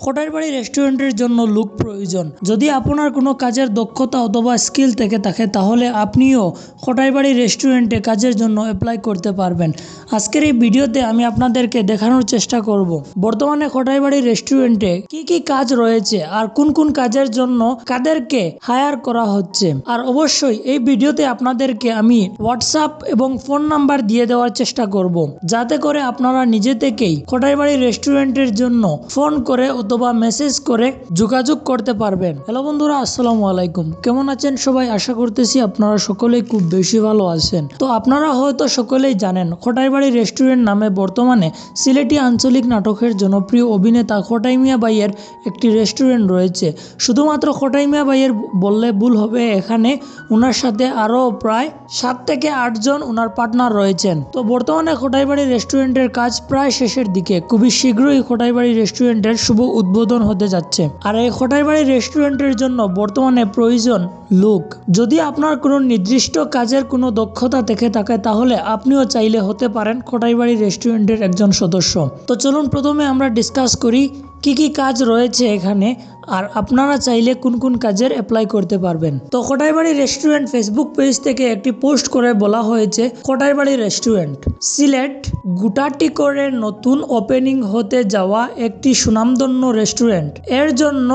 খোটাইবাড়ি রেস্টুরেন্টের জন্য লোক প্রয়োজন। যদি আপনার কোনো কাজের দক্ষতা অথবা স্কিল থেকে থাকে তাহলে আপনিও খোটাইবাড়ি রেস্টুরেন্টে কাজের জন্য অ্যাপ্লাই করতে পারবেন। আজকের এই ভিডিওতে আমি আপনাদেরকে দেখানোর চেষ্টা করব বর্তমানে খোটাইবাড়ি রেস্টুরেন্টে কি কি কাজ রয়েছে আর কোন কোন কাজের জন্য কাদেরকে হায়ার করা হচ্ছে। আর অবশ্যই এই ভিডিওতে আপনাদেরকে আমি হোয়াটসঅ্যাপ এবং ফোন নাম্বার দিয়ে দেওয়ার চেষ্টা করব, যাতে করে আপনারা নিজে থেকেই খোটাইবাড়ি রেস্টুরেন্টের জন্য ফোন করে অথবা মেসেজ করে যোগাযোগ করতে পারবেন। হ্যালো বন্ধুরা, আসসালামু আলাইকুম। কেমন আছেন সবাই? আশা করতেছি আপনারা সকলেই খুব বেশি ভালো আছেন। তো আপনারা হয়তো সকলেই জানেন খোটাইবাড়ি রেস্টুরেন্ট নামে বর্তমানে সিলেটি আঞ্চলিক নাটকের জনপ্রিয় অভিনেতা খোটাই মিয়া ভাইয়ের একটি রেস্টুরেন্ট রয়েছে। শুধুমাত্র খোটাই মিয়া ভাইয়ের বললে ভুল হবে, এখানে ওনার সাথে আরও প্রায় 7 থেকে 8 জন ওনার পার্টনার রয়েছেন। তো বর্তমানে খোটাইবাড়ি রেস্টুরেন্টের কাজ প্রায় শেষের দিকে। খুবই শীঘ্রই খোটাইবাড়ি রেস্টুরেন্টের শুভ উদ্বোধন হতে যাচ্ছে। আর এই খোটাইবাড়ি রেস্টুরেন্টের জন্য বর্তমানে প্রয়োজন লোক। যদি আপনার কোনো নির্দিষ্ট কাজের কোনো দক্ষতা থেকে থাকে তাহলে আপনিও চাইলে হতে পারেন খোটাইবাড়ি রেস্টুরেন্টের একজন সদস্য। তো চলুন প্রথমে আমরা ডিসকাস করি কি কি কাজ রয়েছে এখানে আর আপনারা চাইলে কোন কোন কাজের অ্যাপ্লাই করতে পারবেন। তো খোটাইবাড়ি রেস্টুরেন্ট ফেসবুক পেজ থেকে একটি পোস্ট করে বলা হয়েছে, খোটাইবাড়ি রেস্টুরেন্ট সিলেট গুটাটিকরে নতুন ওপেনিং হতে যাওয়া একটি সুনামধন্য রেস্টুরেন্ট। এর জন্য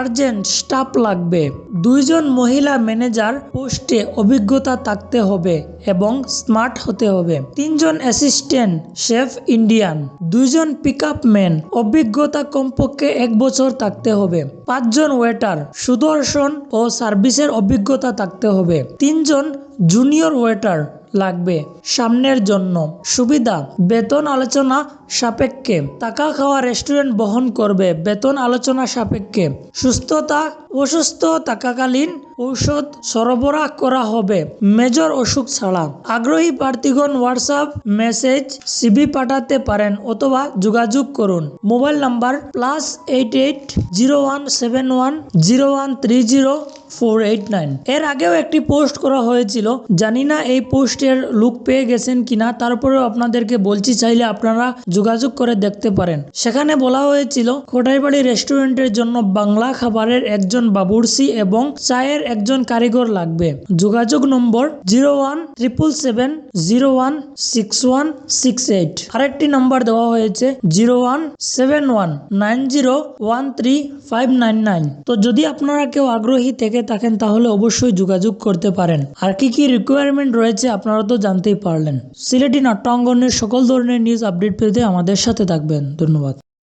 আর্জেন্ট স্টাফ লাগবে। 2 জন মহিলা ম্যানেজার পোস্টে অভিজ্ঞতা থাকতে হবে এবং স্মার্ট হতে হবে। 3 জন অ্যাসিস্ট্যান্ট শেফ ইন্ডিয়ান, 2 জন পিকআপ ম্যান, অভিজ্ঞতা কমপক্ষে 1 বছর থাকতে হবে। 5 জন ওয়েটার, সুদর্শন ও সার্ভিসের অভিজ্ঞতা থাকতে হবে। 3 জন জুনিয়র ওয়েটার লাগবে। সামনের জন্য সুবিধা, বেতন আলোচনা সাপেক্ষে। থাকা খাওয়া রেস্টুরেন্ট বহন করবে, বেতন আলোচনা সাপেক্ষে। সুস্থতা, অসুস্থ থাকাকালীন ঔষধ সরবরাহ করা হবে মেজর অসুখ ছাড়া। আগ্রহী প্রার্থীগণ হোয়াটসঅ্যাপ মেসেজ সিভি পাঠাতে পারেন অথবা যোগাযোগ করুন। Mobile number +88010130489489। এর আগেও একটি পোস্ট করা হয়েছিল, জানি না এই পোস্টের লুক পেয়ে গেছেন কিনা, তারপরেও আপনাদেরকে বলছি চাইলে আপনারা যোগাযোগ করে দেখতে পারেন। সেখানে বলা হয়েছিল খোটাইবাড়ি রেস্টুরেন্টের জন্য বাংলা খাবারের একজন বাবুর্চি এবং চায়ের একজন কারিগর লাগবে। যোগাযোগ নম্বর 0177016168। আরেকটি নাম্বার দেওয়া হয়েছে 017190135999। তো যদি আপনারা কেউ আগ্রহী থেকে থাকেন তাহলে অবশ্যই যোগাযোগ করতে পারেন। আর কি কি রিকোয়ারমেন্ট রয়েছে আপনারা তো জানতেই পারলেন। সিলেটি নাট্যাঙ্গনের সকল ধরনের নিউজ আপডেট পেতে আমাদের সাথে থাকবেন। ধন্যবাদ।